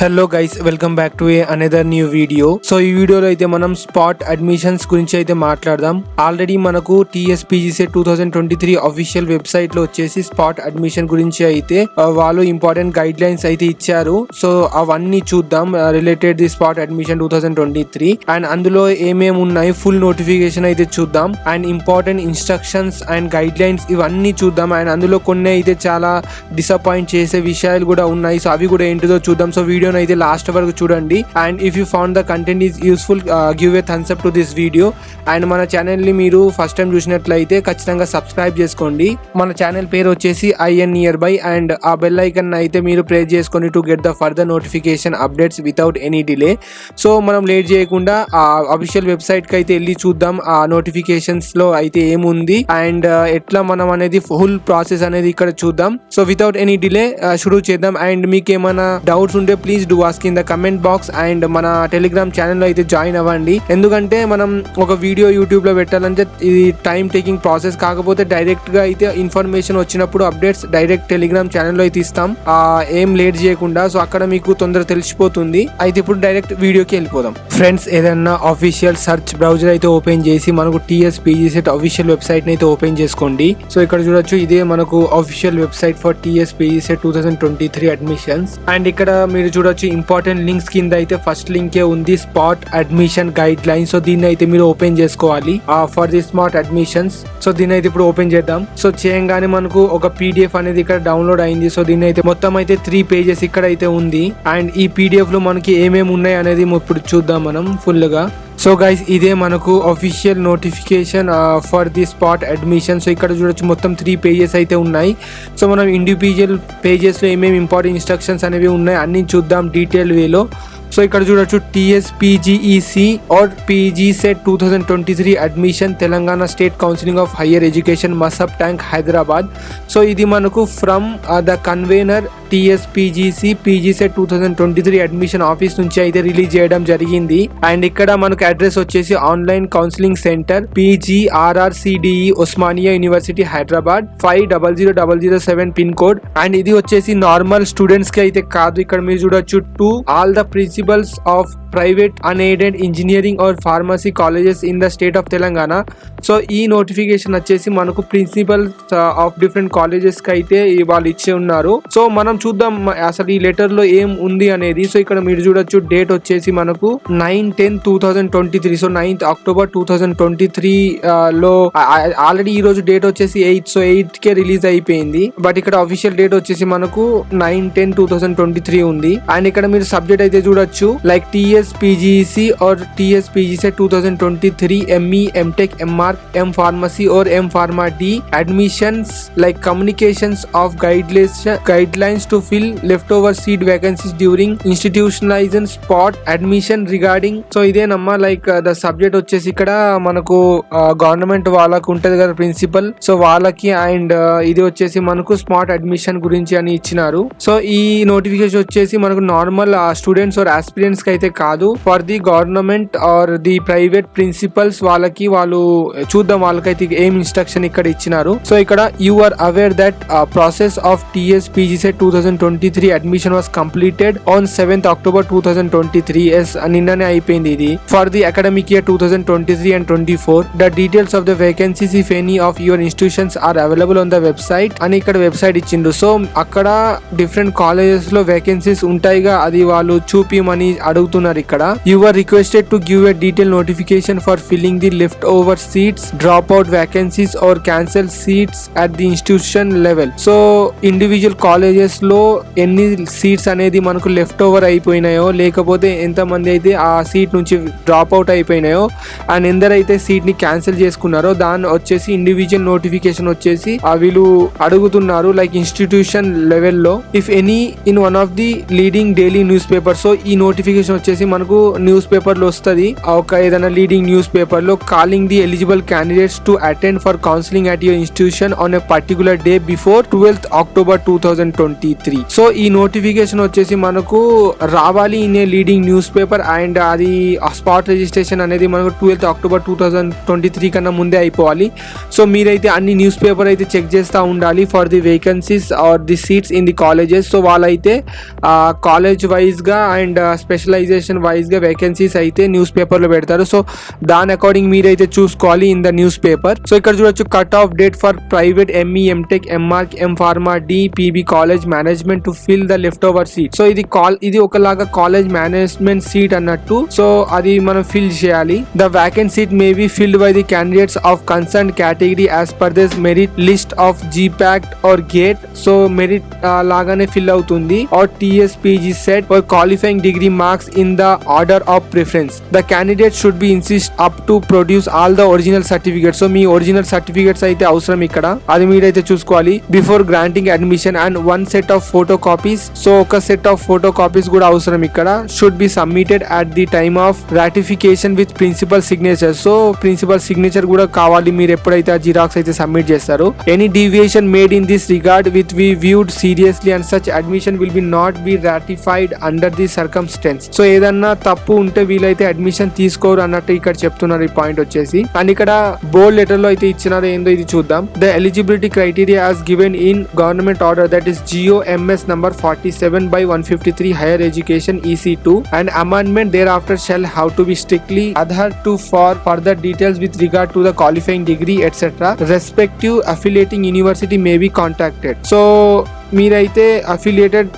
Hello guys, welcome back to another new video. So ఈ వీడియోలో అయితే మనం స్పాట్ అడ్మిషన్స్ గురించి అయితే మాట్లాడదాం. ఆల్రెడీ మనకు TSPGCET 2023 అఫీషియల్ వెబ్సైట్ లో వచ్చేసి స్పాట్ అడ్మిషన్ గురించి అయితే వాళ్ళు ఇంపార్టెంట్ గైడ్ లైన్స్ అయితే ఇచ్చారు. సో అవన్నీ చూద్దాం related the spot admission 2023 and అందులో ఏమేమి ఉన్నాయి ఫుల్ నోటిఫికేషన్ అయితే చూద్దాం and important instructions and guide lines ఇవన్నీ చూద్దాం. అండ్ అందులో కొన్ని అయితే చాలా డిసప్పాయింట్ చేసే విషయాలు కూడా ఉన్నాయి. సో అవి కూడా ఏంటిదో చూద్దాం. సో వీడియో అయితే లాస్ట్ వరకు చూడండి. And if you found the content is useful give a thumbs up to this video. And మన ఛానల్ ని మీరు ఫస్ట్ టైం చూసినట్లయితే ఖచ్చితంగా సబ్స్క్రైబ్ చేసుకోండి. మన ఛానల్ పేరు వచ్చేసి IN నియర్ బై అండ్ ఆ బెల్ ఐకన్ అయితే మీరు ప్రెస్ చేసుకొని to get the further notification updates without any delay. So మనం లేట్ చేయకుండా ఆ అఫీషియల్ వెబ్సైట్ కి అయితే వెళ్ళి చూద్దాం ఆ నోటిఫికేషన్స్ లో అయితే ఏముంది అండ్ ఎట్లా మనం అనేది ఫుల్ ప్రాసెస్ అనేది ఇక్కడ చూద్దాం. సో వితౌట్ ఎనీ డిలే షురూ చేద్దాం. అండ్ మీకు ఏమైనా డౌట్స్ ఉంటే please do ask in the comment box and మన టెలిగ్రామ్ ఛానల్ లో అయితే జాయిన్ అవ్వండి. ఎందుకంటే మనం ఒక వీడియో యూట్యూబ్ లో పెట్టాలంటే ఇది టైం టేకింగ్ ప్రాసెస్. కాకపోతే డైరెక్ట్ గా అయితే ఇన్ఫర్మేషన్ వచ్చినప్పుడు అప్డేట్స్ డైరెక్ట్ టెలిగ్రామ్ ఛానల్ లో అయితే ఇస్తాం ఏం లేట్ చేయకుండా. సో అక్కడ మీకు తొందరగా తెలిసిపోతుంది. అయితే ఇప్పుడు డైరెక్ట్ వీడియోకి వెళ్ళిపోదాం. ఫ్రెండ్స్, ఏదైనా అఫీషియల్ సర్చ్ బ్రౌజర్ అయితే ఓపెన్ చేసి మనకు TSPGCET అఫీషియల్ వెబ్సైట్ అయితే ఓపెన్ చేసుకోండి. సో ఇక్కడ చూడొచ్చు, ఇదే మనకు official website for TSPGCET 2023 admissions. And ఇక్కడ మీరు చూడొచ్చు ఇంపార్టెంట్ లింక్స్ కింద అయితే ఫస్ట్ లింకే ఉంది spot admission guide line. So దీన్ని అయితే మీరు ఓపెన్ చేసుకోవాలి for the smart admissions. So దీన్ని అయితే ఇప్పుడు ఓపెన్ చేద్దాం. సో చేయంగానే మనకు ఒక PDF అనేది ఇక్కడ డౌన్లోడ్ అయింది. సో దీన్ని అయితే మొత్తం అయితే 3 పేజెస్ ఇక్కడ అయితే ఉంది. అండ్ ఈ PDF లో మనకి ఏమేమి ఉన్నాయి అనేది ఇప్పుడు చూద్దాం మనం ఫుల్ గా. సో గైస్, ఇదే మనకు official notification for the spot admission. So ఇక్కడ చూడొచ్చు మొత్తం 3 పేజెస్ అయితే ఉన్నాయి. సో మనం ఇండివిజువల్ పేజెస్ లో ఏమేమి ఇంపార్టెంట్ ఇన్స్ట్రక్షన్స్ అనేవి ఉన్నాయి అన్ని చూద్దాం డీటెయిల్ వేలో. సో ఇక్కడ చూడొచ్చు TSPGEC or PGCET 2023 admission Telangana state counselling of higher education Masab Tank Hyderabad. So ఇది మనకు from the convenor TSPGC PGCET 2023 admission office నుంచి అయితే రిలీజ్ చేయడం జరిగింది. అండ్ ఇక్కడ మనకు అడ్రస్ వచ్చేసి online counselling centre PGRRCDE Osmania university Hyderabad 500007 pin code. And ఇది వచ్చేసి నార్మల్ స్టూడెంట్స్ కి అయితే కాదు. ఇక్కడ మీరు చూడొచ్చు to all the principals of private unaided engineering or pharmacy colleges in the state of Telangana. So ఈ నోటిఫికేషన్ వచ్చేసి మనకు ప్రిన్సిపల్స్ ఆఫ్ డిఫరెంట్ కాలేజెస్ కి అయితే వాళ్ళు ఇచ్చే ఉన్నారు. సో మనం చూద్దాం అసలు ఈ లెటర్ లో ఏం ఉంది అనేది. సో ఇక్కడ మీరు చూడొచ్చు డేట్ వచ్చేసి మనకు 9/10/2023. సో 9th October 2023 లో ఆల్రెడీ ఈ రోజు డేట్ వచ్చేసి 8. సో 8 కే రిలీజ్ అయిపోయింది. బట్ ఇక్కడ అఫీషియల్ డేట్ వచ్చేసి మనకు 9/10/2023 ఉంది. అండ్ ఇక్కడ మీరు సబ్జెక్ట్ అయితే చూడొచ్చు like TSPGEC or TSPGCET 2023 ME MTech MArch M Pharmacy or M Pharma D admissions like communications of guidelines to fill leftover seat vacancies during institutionalization spot admission regarding. So ఇదేనమ్మా like the subject వచ్చేసి ఇక్కడ మనకు government వాళ్ళకు ఉంటది కదా principal. So వాళ్ళకి and ఇది వచ్చేసి మనకు స్మార్ట్ అడ్మిషన్ గురించి అని ఇచ్చినారు. సో ఈ నోటిఫికేషన్ వచ్చేసి మనకు నార్మల్ స్టూడెంట్స్ ఆర్ ఆస్పిరెంట్స్ కి అయితే కాదు, for the government or the private principals వాళ్ళకి. వాళ్ళు చూద్దాం వాళ్ళకైతే ఏం ఇన్స్ట్రక్షన్ ఇక్కడ ఇచ్చినారు. సో ఇక్కడ you are aware that process of TSPGCET 2023 admission was completed on 7th October 2023. నిన్ననే అయిపోయింది ఇది. For the academic year 2023 and 24 the details of the vacancies if any of your institutions are available on the website అని ఇక్కడ website ఇచ్చిండు. So అక్కడ different colleges లో vacancies ఉంటాయిగా, అది వాళ్ళు చూపిమని అడుగుతున్నారు ఇక్కడ. You are requested to give a detail notification for filling the left over seats, drop out vacancies or cancel seats at the institution level. So individual colleges లో ఎన్ని సీట్స్ అనేది మనకు లెఫ్ట్ ఓవర్ అయిపోయినాయో, లేకపోతే ఎంత మంది అయితే ఆ సీట్ నుంచి డ్రాప్ అవుట్ అయిపోయినాయో అండ్ ఎందరైతే సీట్ ని క్యాన్సిల్ చేసుకున్నారో దాన్ని వచ్చేసి ఇండివిజువల్ నోటిఫికేషన్ వచ్చేసి వీళ్ళు అడుగుతున్నారు లైక్ ఇన్స్టిట్యూషన్ లెవెల్లో if any in one of the leading daily news paper. So ఈ నోటిఫికేషన్ వచ్చేసి మనకు న్యూస్ పేపర్ లో వస్తుంది. ఒక ఏదైనా లీడింగ్ న్యూస్ పేపర్ లో calling the eligible candidates to attend for counselling at your institution on a particular day before 12th October 2023. 2023. So ఈ notification వచ్చేసి మనకు రావాలి in a leading news paper and అది స్పాట్ రిజిస్ట్రేషన్ అనేది మనకు 12th October 2023 కన్నా ముందే అయిపోవాలి. సో మీరైతే అన్ని న్యూస్ పేపర్ అయితే చెక్ చేస్తూ ఉండాలి for the vacancies or the seats in the colleges. So వాళ్ళైతే కాలేజ్ వైజ్గా అండ్ స్పెషలైజేషన్ వైజ్గా వేకెన్సీస్ అయితే న్యూస్ పేపర్లో పెడతారు. సో దాని అకార్డింగ్ మీరైతే చూసుకోవాలి in the newspaper. So ఇక్కడ చూడొచ్చు cut off date for private ME, MTech, MArch, M-Pharma, D, PB college management to fill the left over seat. So ఇది ఒకలాగా కాలేజ్ మేనేజ్మెంట్ సీట్ అన్నట్టు. సో అది మనం ఫిల్ చేయాలి. The vacant seat may be filled by the candidates of concern category as per this merit list of GPACT or GATE. So merit లాగానే fill అవుతుంది. Or TSPG CET or qualifying degree marks in the order of preference. The candidate should be insist up to produce all the original certificates. So మీ original certificates అయితే అవసరం ఇక్కడ, అది మీరైతే చూసుకోవాలి before granting admission. And 1 set of photo copies. So ఒక set of photo copies కూడా అవసరం ఇక్కడ. Should be submitted at the time of ratification with principal signature. So principal signature కూడా కావాలి మీరు ఎప్పుడైతే ఆ జిరాక్స్ అయితే సబ్మిట్ చేస్తారు. Any deviation made in this regard with we viewed seriously and such admission will be not be ratified under the circumstances. So ఏదన్నా తప్పు ఉంటే వీలైతే అడ్మిషన్ తీసుకోరు అన్నట్టు ఇక్కడ చెప్తున్నారు ఈ పాయింట్ వచ్చేసి. అండ్ ఇక్కడ బోల్డ్ లెటర్ లో అయితే ఇచ్చినారు ఏందో ఇది చూద్దాం. The eligibility criteria as given in government order, that is GOMS number 47/153 higher education EC2 and amendment thereafter shall have to be strictly adhered to for further details with regard to the qualifying degree etc. respective affiliating university may be contacted. So మీరైతే affiliated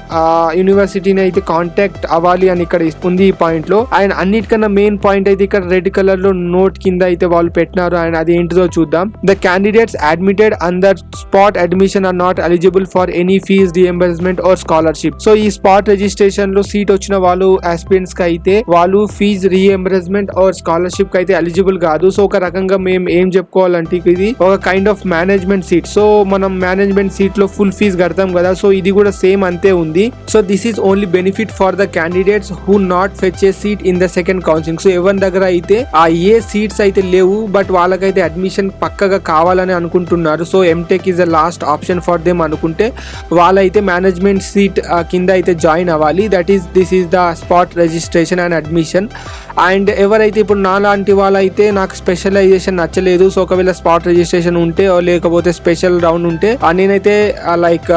యూనివర్సిటీని అయితే contact అవ్వాలి అని ఇక్కడ ఉంది ఈ point లో. And అన్నిటికన్నా మెయిన్ పాయింట్ అయితే ఇక్కడ రెడ్ కలర్ లో నోట్ కింద అయితే వాళ్ళు పెట్టినారు. అండ్ అది ఏంటిదో చూద్దాం. The candidates admitted under spot admission are not eligible for any fees reimbursement or scholarship. So ఈ స్పాట్ రిజిస్ట్రేషన్ లో సీట్ వచ్చిన వాళ్ళు ఆస్పిరెంట్స్ కి అయితే వాళ్ళు ఫీజ్ రియంబర్స్మెంట్ ఆర్ స్కాలర్షిప్ కి అయితే ఎలిజిబుల్ కాదు. సో ఒక రకంగా మేము ఏం చెప్పుకోవాలంటే ఇది ఒక kind of management seat. So మనం మేనేజ్మెంట్ సీట్ లో ఫుల్ ఫీజ్ కడతాం కదా. సో ఇది కూడా సేమ్ అంతే ఉంది. So this is only benefit for the candidates who not fetch A seat in the second counselling. So ఎవరి దగ్గర అయితే ఏ సీట్స్ అయితే లేవు బట్ వాళ్ళకైతే అడ్మిషన్ పక్కగా కావాలని అనుకుంటున్నారు. So MTech is the last option for them అనుకుంటే వాళ్ళైతే మేనేజ్మెంట్ సీట్ కింద అయితే జాయిన్ అవ్వాలి. This is the spot registration and admission. And ఎవరైతే ఇప్పుడు నాలాంటి వాళ్ళైతే నాకు స్పెషలైజేషన్ నచ్చలేదు. సో ఒకవేళ స్పాట్ రిజిస్ట్రేషన్ ఉంటే లేకపోతే స్పెషల్ రౌండ్ ఉంటే నేనైతే లైక్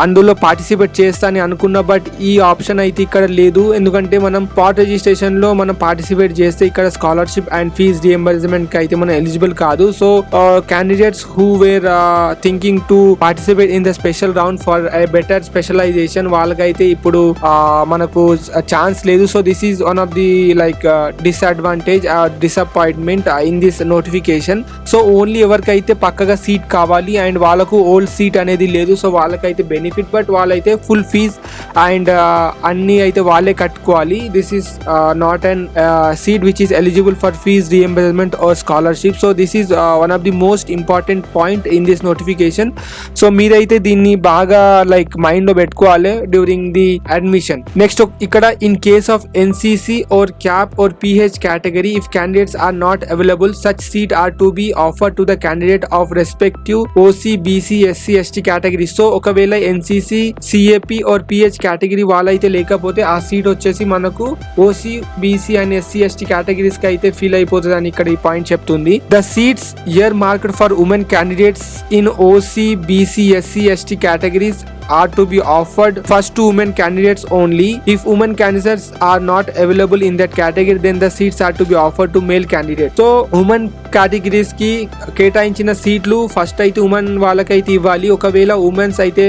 అందులో పార్టిసిపేట్ చేస్తానని అనుకున్నా. బట్ ఈ ఆప్షన్ అయితే ఇక్కడ లేదు. ఎందుకంటే మనం స్పాట్ రిజిస్ట్రేషన్ లో మనం పార్టిసిపేట్ చేస్తే ఇక్కడ స్కాలర్షిప్ అండ్ ఫీజ్ రియంబర్స్మెంట్ కి అయితే మనం ఎలిజిబుల్ కాదు. So candidates who were thinking to participate in the special round for better specialisation వాళ్ళకైతే ఇప్పుడు మనకు ఛాన్స్ లేదు. So this is one of the like disadvantage disappointment in this notification. So only ఎవరికైతే పక్కగా సీట్ కావాలి and వాళ్ళకు old seat అనేది లేదు. సో వాళ్ళకైతే బెనిఫిట్ బట్ వాళ్ళైతే ఫుల్ ఫీజ్ అండ్ అన్ని అయితే వాళ్ళే కట్టుకోవాలి. This is not and seat which is eligible for fees reimbursement or scholarship. So this is one of the most important point in this notification. So మీరైతే దీన్ని బాగా like mind లో పెట్టుకోవాలి during the admission. Next ఇక్కడ in case of NCC or CAP or PH category, if candidates are not available, such seat are to be offered to the candidate of respective OC, BC, SC, ST category. So ఒకవేళ NCC, CAP or PH category వాళ్ళైతే లేకపోతే ఆ seat వచ్చేసి మనకు OC, BC and SC, ST categories కి అయితే fill అయిపోతుంది అని ఇక్కడ ఈ పాయింట్ చెప్తుంది. The seats year marked for women candidates in OC, BC, SC, ST categories are to be offered first to women candidates only. If women candidates are not available in that category, then the seats are to be offered to male candidates. So women categories కి కేటాయించిన సీట్లు first అయితే women వాళ్ళకైతే ఇవ్వాలి. ఒకవేళ women's అయితే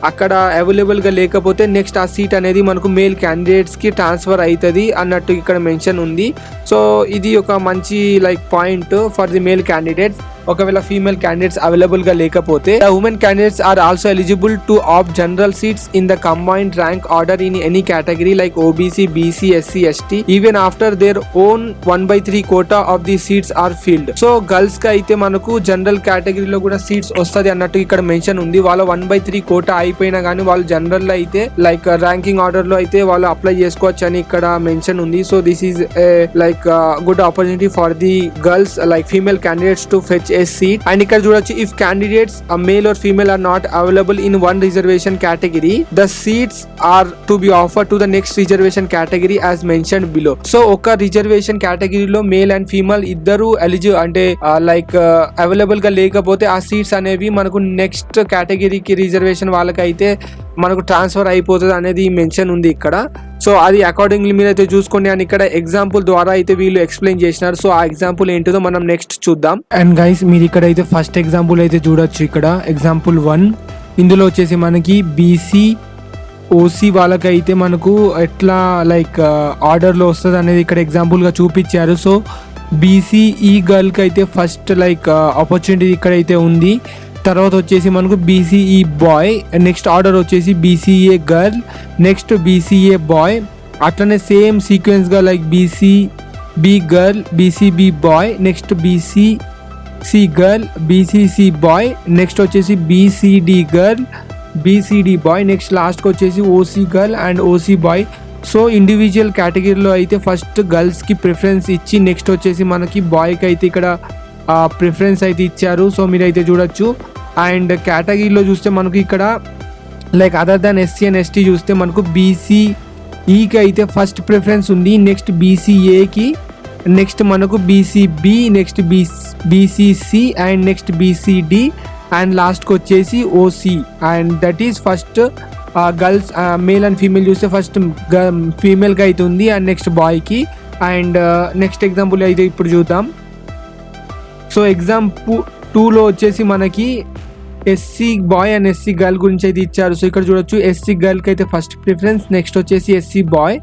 అక్కడ available గా లేకపోతే నెక్స్ట్ ఆ సీట్ అనేది మనకు మేల్ క్యాండిడేట్స్ కి ట్రాన్స్ఫర్ అవుతుంది అన్నట్టు ఇక్కడ మెన్షన్ ఉంది. సో ఇది ఒక మంచి like point for the male candidates. ఒకవేళ ఫీమేల్ క్యాండిడేట్స్ అవైలబుల్ గా లేకపోతే the women candidates are also eligible to opt general seats in the combined rank order in any category like OBC, BC, SC, ST even after their own 1/3 quota of the seats are filled. So girls కి అయితే మనకు general కేటగిరీలో కూడా seats వస్తుంది అన్నట్టు ఇక్కడ mention ఉంది. వాళ్ళ 1/3 కోటా అయిపోయినా కానీ వాళ్ళు జనరల్ లో అయితే లైక్ ర్యాంకింగ్ ఆర్డర్ లో అయితే వాళ్ళు అప్లై చేసుకోవచ్చు అని ఇక్కడ మెన్షన్ ఉంది. So this is like good opportunity for the girls like female candidates to fetch a seat. And ఇక్కడ చూడొచ్చు if candidates a male or female are not available in one reservation category, the seats are to be offered to the next reservation category as mentioned below. So ఒక reservation కేటగిరీలో male and female ఇద్దరు అంటే like available గా లేకపోతే ఆ seats అనేవి మనకు next కేటగిరీకి రిజర్వేషన్ వాళ్ళకైతే మనకు ట్రాన్స్ఫర్ అయిపోతుంది అనేది మెన్షన్ ఉంది ఇక్కడ. సో అది అకార్డింగ్లీ మీరైతే చూసుకోండి అని ఇక్కడ ఎగ్జాంపుల్ ద్వారా అయితే వీళ్ళు ఎక్స్ప్లెయిన్ చేసినారు. సో ఆ ఎగ్జాంపుల్ ఏంటిదో మనం నెక్స్ట్ చూద్దాం. అండ్ గైస్ మీరు ఇక్కడ అయితే ఫస్ట్ ఎగ్జాంపుల్ అయితే చూడొచ్చు. ఇక్కడ ఎగ్జాంపుల్ 1 ఇందులో వచ్చేసి మనకి బీసీ ఓసీ వాళ్ళకైతే మనకు ఎట్లా లైక్ ఆర్డర్లో వస్తుంది అనేది ఇక్కడ ఎగ్జాంపుల్గా చూపించారు. సో బీసీఈ గర్ల్కి అయితే ఫస్ట్ లైక్ ఆపర్చునిటీ ఇక్కడైతే ఉంది. తర్వాత వచ్చేసి మనకు బీసీఈ బాయ్, నెక్స్ట్ ఆర్డర్ వచ్చేసి BCA girl, next BCA boy, అట్లనే సేమ్ సీక్వెన్స్గా like BCB girl, BCB boy, next BCC girl, BCC boy, next వచ్చేసి BCD girl, BCD boy, next లాస్ట్కి వచ్చేసి OC girl and OC boy. So individual కేటగిరీలో అయితే first గర్ల్స్కి preference ఇచ్చి next వచ్చేసి మనకి బాయ్కి అయితే ఇక్కడ ప్రిఫరెన్స్ అయితే ఇచ్చారు. సో మీరైతే చూడొచ్చు. అండ్ కేటగిరీలో చూస్తే మనకు ఇక్కడ like other than SC and ST చూస్తే మనకు బీసీఈకి అయితే ఫస్ట్ ప్రిఫరెన్స్ ఉంది, నెక్స్ట్ బీసీఏకి, నెక్స్ట్ మనకు BCB, next BCC and next BCD and లాస్ట్కి వచ్చేసి OC. And that is first girls male and female చూస్తే ఫస్ట్ ఫీమేల్కి అయితే ఉంది అండ్ నెక్స్ట్ బాయ్కి. అండ్ నెక్స్ట్ ఎగ్జాంపుల్ అయితే ఇప్పుడు చూద్దాం. సో ఎగ్జాంపుల్ 2లో వచ్చేసి మనకి SC boy and SC girl గురించి అయితే ఇచ్చారు. సో ఇక్కడ చూడొచ్చు ఎస్సీ గర్ల్కి అయితే ఫస్ట్ ప్రిఫరెన్స్, నెక్స్ట్ వచ్చేసి ఎస్సీ బాయ్.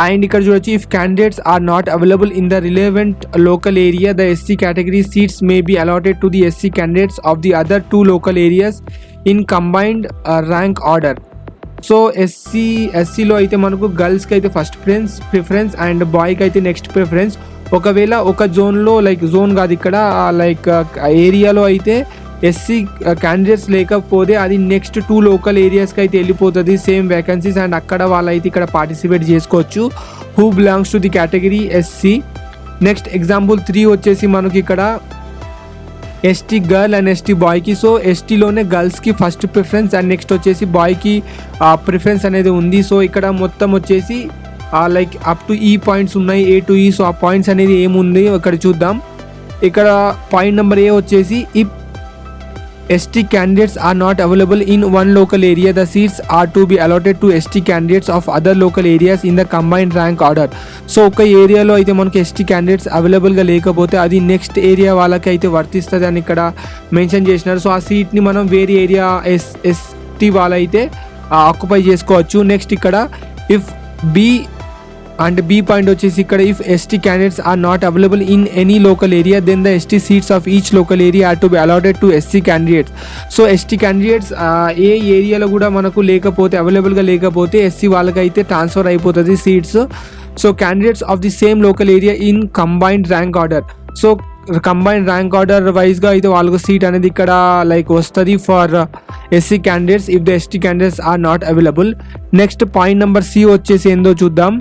అండ్ ఇక్కడ చూడొచ్చు if candidates are not available in the relevant local area the SC category seats may be allotted to the SC candidates of the other 2 local areas in combined rank order. So ఎస్సీలో అయితే మనకు గర్ల్స్కి అయితే first preference and బాయ్కి అయితే next preference. ఒకవేళ ఒక జోన్లో లైక్ జోన్ కాదు ఇక్కడ లైక్ ఏరియాలో అయితే ఎస్సీ క్యాండిడేట్స్ లేకపోతే అది నెక్స్ట్ 2 లోకల్ ఏరియాస్కి అయితే వెళ్ళిపోతుంది సేమ్ వేకెన్సీస్ అండ్ అక్కడ వాళ్ళైతే ఇక్కడ పార్టిసిపేట్ చేసుకోవచ్చు who belongs to the category SC. Next example 3 వచ్చేసి మనకి ఇక్కడ ఎస్టీ గర్ల్ అండ్ ఎస్టీ బాయ్కి. సో ఎస్టీలోనే గర్ల్స్కి ఫస్ట్ ప్రిఫరెన్స్ అండ్ నెక్స్ట్ వచ్చేసి బాయ్కి ప్రిఫరెన్స్ అనేది ఉంది. సో ఇక్కడ మొత్తం వచ్చేసి లైక్ అప్ టు ఈ పాయింట్స్ ఉన్నాయి A to E. సో ఆ పాయింట్స్ అనేది ఏముంది ఇక్కడ చూద్దాం. ఇక్కడ పాయింట్ నెంబర్ ఏ వచ్చేసి if ST candidates are not available in one local area the seats are to be allotted to ST candidates of other local areas in the combined rank order. So ఒక ఏరియాలో అయితే మనకి ST candidates అవైలబుల్గా లేకపోతే అది next area వాళ్ళకి అయితే వర్తిస్తుంది అని ఇక్కడ మెన్షన్ చేసినారు. సో ఆ సీట్ని మనం వేరే ఏరియా ఎస్టీ వాళ్ళైతే ఆక్యుపై చేసుకోవచ్చు. నెక్స్ట్ ఇక్కడ if B and B point వచ్చేసి ఇక్కడ if ST candidates are not available in any local area then the ST seats of each local area are to be allotted to SC candidates. So ST candidates ఏ ఏరియాలో కూడా మనకు లేకపోతే అవైలబుల్గా లేకపోతే SC వాళ్ళకైతే ట్రాన్స్ఫర్ అయిపోతుంది seats. So candidates of the same local area in combined rank order. So combined rank order వైజ్గా అయితే వాళ్ళకు సీట్ అనేది ఇక్కడ లైక్ వస్తుంది for SC candidates if the ST candidates are not available. Next point number C వచ్చేసి ఏందో చూద్దాం.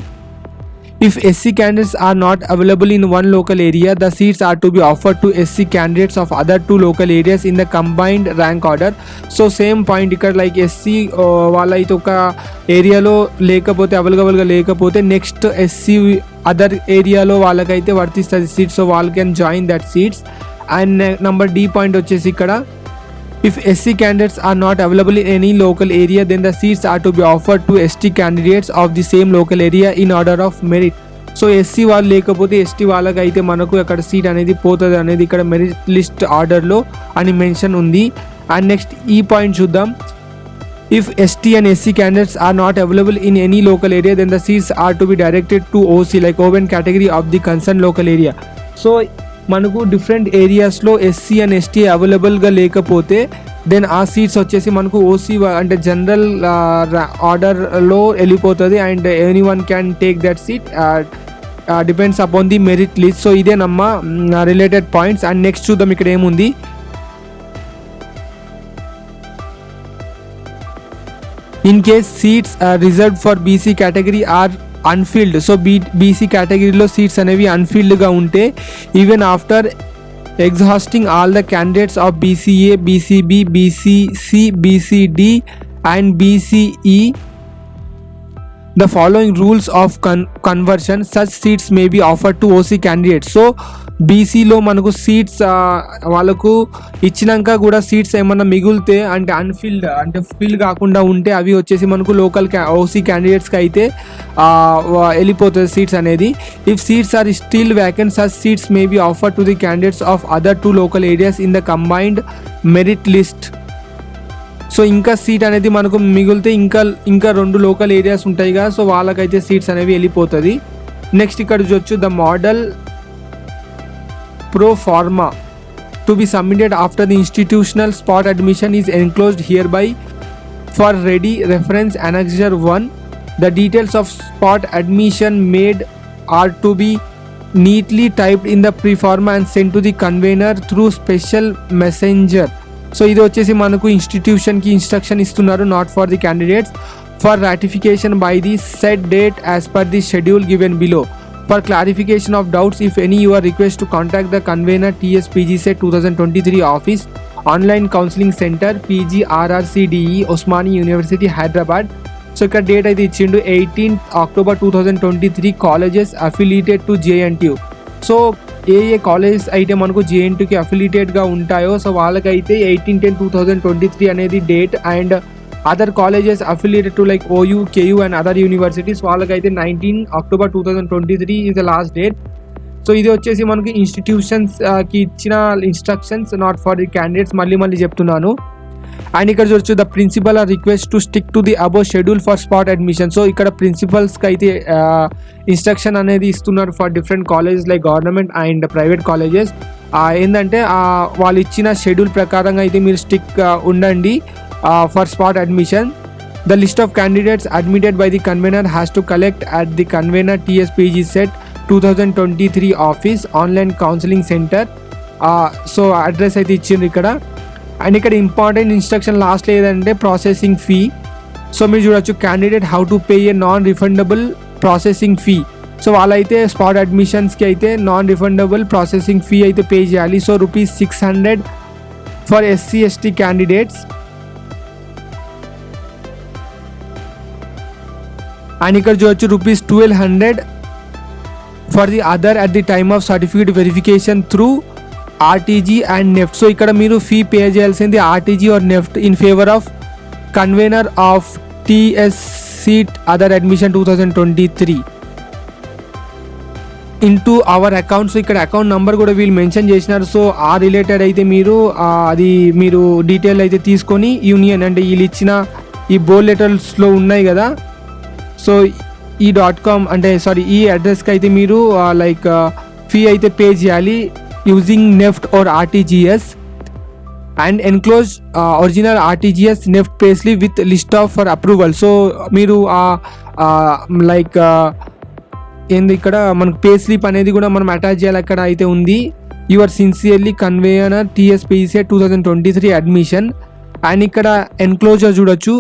If SC candidates are not available in one local area, the seats are to be offered to SC candidates of other 2 local areas in the combined rank order. So same point ఇక్కడ like SC వాళ్ళైతే ఒక ఏరియాలో లేకపోతే అవైలబుల్గా లేకపోతే next SC other ఏరియాలో వాళ్ళకైతే వర్తిస్తుంది సీట్స్. సో వాళ్ళు can join that seats. And number D point వచ్చేసి ఇక్కడ if SC candidates are not available in any local area then the seats are to be offered to ST candidates of the same local area in order of merit. So SC వాళ్ళు లేకపోతే ST వాళ్ళకైతే మనకు అక్కడ seat అనేది పోతుంది అనేది ఇక్కడ merit list ఆర్డర్లో అని మెన్షన్ ఉంది. అండ్ నెక్స్ట్ ఈ పాయింట్ చూద్దాం. If ST and SC candidates are not available in any local area then the seats are to be directed to OC like open category of the concerned local area. So మనకు different ఏరియాస్లో SC and ST అవైలబుల్గా లేకపోతే then ఆ seats వచ్చేసి మనకు OC అంటే general ఆర్డర్లో వెళ్ళిపోతుంది and any one can take that seat depends upon the merit list. So ఇదే నమ్మ రిలేటెడ్ పాయింట్స్. అండ్ నెక్స్ట్ చూద్దాం ఇక్కడ ఏముంది. In case seats reserved for BC category are unfilled. So BC కేటగిరీలో సీట్స్ అనేవి అన్ఫిల్డ్గా ఉంటే even after exhausting all the candidates of BCA, BCB, BCC, BCD and BCE the following rules of conversion. Such seats may be offered to OC candidates. So బీసీలో మనకు seats వాళ్ళకు ఇచ్చినాక కూడా seats ఏమన్నా మిగిలితే అంటే అన్ఫిల్డ్ అంటే ఫిల్ కాకుండా ఉంటే అవి వచ్చేసి మనకు లోకల్ ఓసీ క్యాండిడేట్స్కి అయితే వెళ్ళిపోతుంది సీట్స్ అనేది. If seats are still vacant such seats may be offer to the candidates of other 2 local areas in the combined merit list. So ఇంకా సీట్ అనేది మనకు మిగిలితే ఇంకా 2 లోకల్ ఏరియాస్ ఉంటాయి కదా, సో వాళ్ళకైతే సీట్స్ అనేవి వెళ్ళిపోతుంది. నెక్స్ట్ ఇక్కడ చూడొచ్చు the model pro forma to be submitted after the institutional spot admission is enclosed hereby. For ready reference annexure 1, the details of spot admission made are to be neatly typed in the pre-forma and sent to the convener through special messenger. So ఇది వచ్చేసి మనకు ఇన్స్టిట్యూషన్కి instruction ఇస్తున్నారు, not for the candidates. For ratification by the set date as per the schedule given below. For clarification of doubts, if any, you are requested to contact the convener TSPGCET 2023 office, online counseling center, PGRRCDE, Osmani University, Hyderabad. So ఇక్కడ date అయితే ఇచ్చిండు 18th October 2023. Colleges affiliated to JNTU. So ఏ colleges అయితే మనకు JNTUకి అఫిలియేటెడ్గా ఉంటాయో so వాళ్ళకైతే 18/10/2023 అనేది date. And other colleges affiliated to like OU, KU and other universities వాళ్ళకైతే 19 October 2023 is the last date. So ఇది వచ్చేసి మనకి ఇన్స్టిట్యూషన్స్కి ఇచ్చిన instructions, not for the candidates. మళ్ళీ చెప్తున్నాను. అండ్ ఇక్కడ చూడొచ్చు the principal are request to stick to the above schedule for spot admission. So ఇక్కడ ప్రిన్సిపల్స్కి అయితే ఇన్స్ట్రక్షన్ అనేది ఇస్తున్నారు for different colleges like government and private colleges. ఏంటంటే వాళ్ళు ఇచ్చిన షెడ్యూల్ ప్రకారంగా అయితే మీరు స్టిక్ ఉండండి for spot admission. The list of candidates admitted by the convener has to collect at the convener TSPGCET 2023 office, online counseling center. So address అయితే ఇచ్చిండ్రు ఇక్కడ. అండ్ ఇక్కడ ఇంపార్టెంట్ ఇన్స్ట్రక్షన్ లాస్ట్లో ఏదంటే ప్రాసెసింగ్ ఫీ. సో మీరు చూడొచ్చు candidate how to pay a non refundable processing fee. So వాళ్ళైతే spot అడ్మిషన్స్కి అయితే నాన్ రిఫండబుల్ ప్రాసెసింగ్ ఫీ అయితే పే చేయాలి. So ₹600 for SC/ST candidates. And ఇక్కడ చూడొచ్చు ₹1200 for the other at the time of certificate verification through RTG and NEFT. So ఇక్కడ మీరు fee pay చేయాల్సింది RTG or NEFT in favour of convenor of TSCET other admission 2023 into our account. So ఇక్కడ account number కూడా వీళ్ళు mention చేసినారు. So ఆ related అయితే మీరు అది మీరు డీటెయిల్ అయితే తీసుకొని యూనియన్ అంటే వీళ్ళు ఇచ్చిన ఈ బోర్డ్ లెటర్స్లో ఉన్నాయి కదా, సో ఈ .com అంటే ఈ అడ్రస్కి అయితే మీరు లైక్ ఫీ అయితే పే చేయాలి using NEFT or RTGS and enclose original RTGS NEFT payslip with list of for approval. So మీరు లైక్ ఏంది ఇక్కడ మనకు పే స్లిప్ అనేది కూడా మనం అటాచ్ చేయాలి అక్కడ అయితే ఉంది. Your sincerely convener TSPGCET 2023 admission. And ఇక్కడ ఎన్క్లోజర్ చూడొచ్చు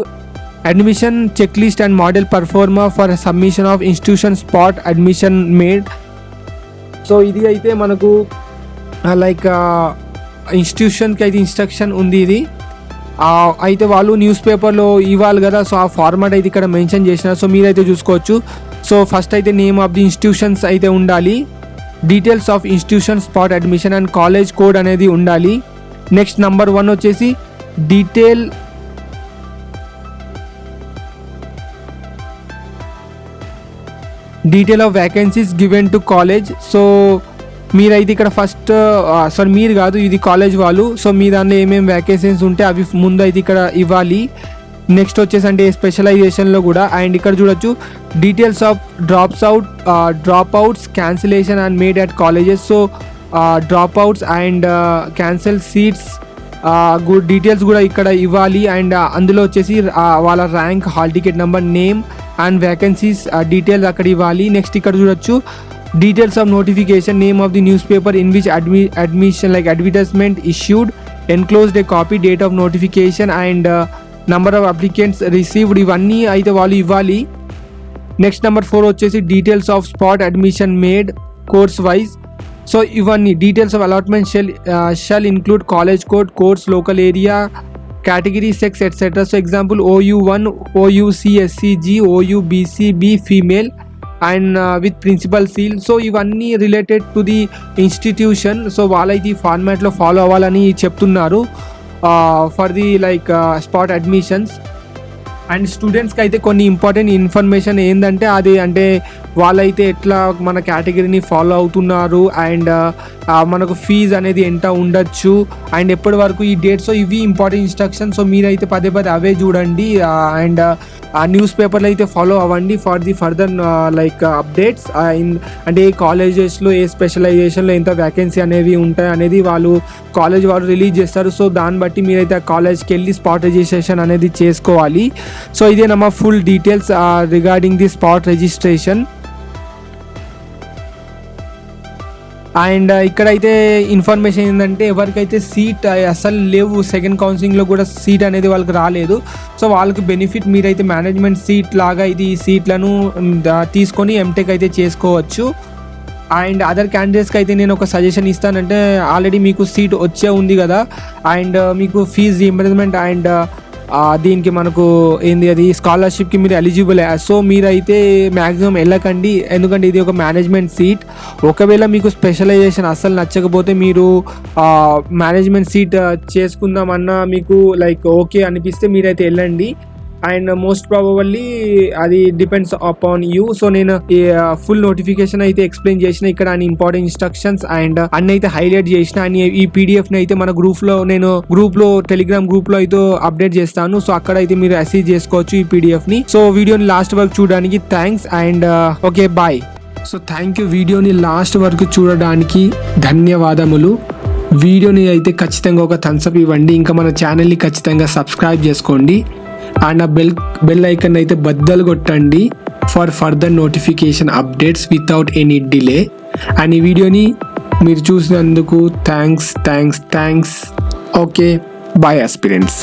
admission checklist and model performa for submission of institution spot admission made. So ఇది అయితే మనకు లైక్ ఇన్స్టిట్యూషన్కి అయితే ఇన్స్ట్రక్షన్ ఉంది. ఇది అయితే వాళ్ళు న్యూస్ పేపర్లో ఇవ్వాలి కదా, సో ఆ ఫార్మాట్ అయితే ఇక్కడ మెన్షన్ చేసినారు. సో మీరైతే చూసుకోవచ్చు. సో ఫస్ట్ అయితే నేమ్ ఆఫ్ ది ఇన్స్టిట్యూషన్స్ అయితే ఉండాలి, details of institution spot admission and college code అనేది ఉండాలి. నెక్స్ట్ నెంబర్ 1 వచ్చేసి detail of vacancies given to college. So మీరైతే ఇక్కడ ఫస్ట్ మీరు కాదు, ఇది కాలేజ్ వాళ్ళు. సో మీ దానిలో ఏమేమి వ్యాకెన్సీస్ ఉంటే అవి ముందు అయితే ఇక్కడ ఇవ్వాలి. నెక్స్ట్ వచ్చేసి అంటే స్పెషలైజేషన్లో కూడా. అండ్ ఇక్కడ చూడొచ్చు details of drop outs cancellation and made at colleges. So drop outs and cancel seats good details కూడా ఇక్కడ ఇవ్వాలి. అండ్ అందులో వచ్చేసి వాళ్ళ rank, hall ticket number, name and vacancies details అక్కడ ఇవ్వాలి. నెక్స్ట్ ఇక్కడ చూడొచ్చు details of notification, name of the news paper in which admission like advertisement issued, enclosed a copy, date of notification and number of applicants received. ఇవన్నీ అయితే వాళ్ళు ఇవ్వాలి. Next number 4 వచ్చేసి details of spot admission made course wise. So ఇవన్నీ details of allotment shall include college code, course, local area, category, sex, etc. So example OU1, OUC, SCG, OUBC, B female and with principal seal. So ఇవన్నీ related to the institution. So వాళ్ళైతే ఈ ఫార్మాట్లో follow అవ్వాలని చెప్తున్నారు for the like spot admissions. And స్టూడెంట్స్కి అయితే కొన్ని important information ఏంటంటే అది అంటే వాళ్ళైతే ఎట్లా మన కేటగిరీని ఫాలో అవుతున్నారు అండ్ మనకు ఫీజు అనేది ఎంత ఉండొచ్చు అండ్ ఎప్పటి వరకు ఈ డేట్స్. సో ఇవి ఇంపార్టెంట్ ఇన్స్ట్రక్షన్స్. సో మీరైతే పదే అవే చూడండి అండ్ ఆ న్యూస్ పేపర్లో అయితే ఫాలో అవ్వండి for the further like updates అంటే ఏ కాలేజెస్లో ఏ స్పెషలైజేషన్లో ఎంత వ్యాకెన్సీ అనేవి ఉంటాయి అనేది కాలేజ్ వాళ్ళు రిలీజ్ చేస్తారు. సో దాన్ని బట్టి మీరైతే ఆ కాలేజ్కి వెళ్ళి స్పాట్ రిజిస్ట్రేషన్ అనేది చేసుకోవాలి. సో ఇదేనమ్మా full details regarding the spot registration. And ఇక్కడైతే ఇన్ఫర్మేషన్ ఏంటంటే ఎవరికైతే సీట్ అసలు లేవు, సెకండ్ కౌన్సిలింగ్లో కూడా సీట్ అనేది వాళ్ళకి రాలేదు, సో వాళ్ళకి బెనిఫిట్ మీరైతే మేనేజ్మెంట్ సీట్ లాగా ఇది సీట్లను తీసుకొని ఎంటెక్ అయితే చేసుకోవచ్చు. అండ్ అదర్ క్యాండిడేట్స్కి అయితే నేను ఒక సజెషన్ ఇస్తానంటే ఆల్రెడీ మీకు సీట్ వచ్చే ఉంది కదా అండ్ మీకు ఫీజ్ రీయింబర్స్మెంట్ అండ్ దీనికి మనకు ఏంది అది స్కాలర్షిప్కి మీరు ఎలిజిబుల్. సో మీరైతే మ్యాక్సిమం వెళ్ళకండి ఎందుకంటే ఇది ఒక మేనేజ్మెంట్ సీట్. ఒకవేళ మీకు స్పెషలైజేషన్ అస్సలు నచ్చకపోతే మీరు మేనేజ్మెంట్ సీట్ చేసుకుందామన్నా మీకు లైక్ ఓకే అనిపిస్తే మీరైతే వెళ్ళండి అండ్ మోస్ట్ ప్రాబబల్లీ అది డిపెండ్స్ అపాన్ యూ. సో నేను ఫుల్ నోటిఫికేషన్ అయితే ఎక్స్ప్లెయిన్ చేసిన ఇక్కడ అన్ని ఇంపార్టెంట్ ఇన్స్ట్రక్షన్స్ అండ్ అన్ని అయితే హైలైట్ చేసిన అండ్ ఈ పీడిఎఫ్ ని అయితే మన గ్రూప్ లో టెలిగ్రామ్ గ్రూప్ లో అయితే అప్డేట్ చేస్తాను. సో అక్కడ అయితే మీరు అసెస్ చేసుకోవచ్చు ఈ పీడిఎఫ్ ని. సో వీడియోని లాస్ట్ వరకు చూడడానికి thanks and okay bye. So thank you వీడియోని లాస్ట్ వరకు చూడడానికి ధన్యవాదములు. వీడియోని అయితే ఖచ్చితంగా ఒక థమ్స్అప్ ఇవ్వండి, ఇంకా మన ఛానల్ని ఖచ్చితంగా సబ్స్క్రైబ్ చేసుకోండి అండ్ ఆ బెల్ ఐకన్ అయితే బద్దలు కొట్టండి for further notification updates without any delay. And ఈ వీడియోని మీరు చూసినందుకు థ్యాంక్స్. Okay bye aspirants.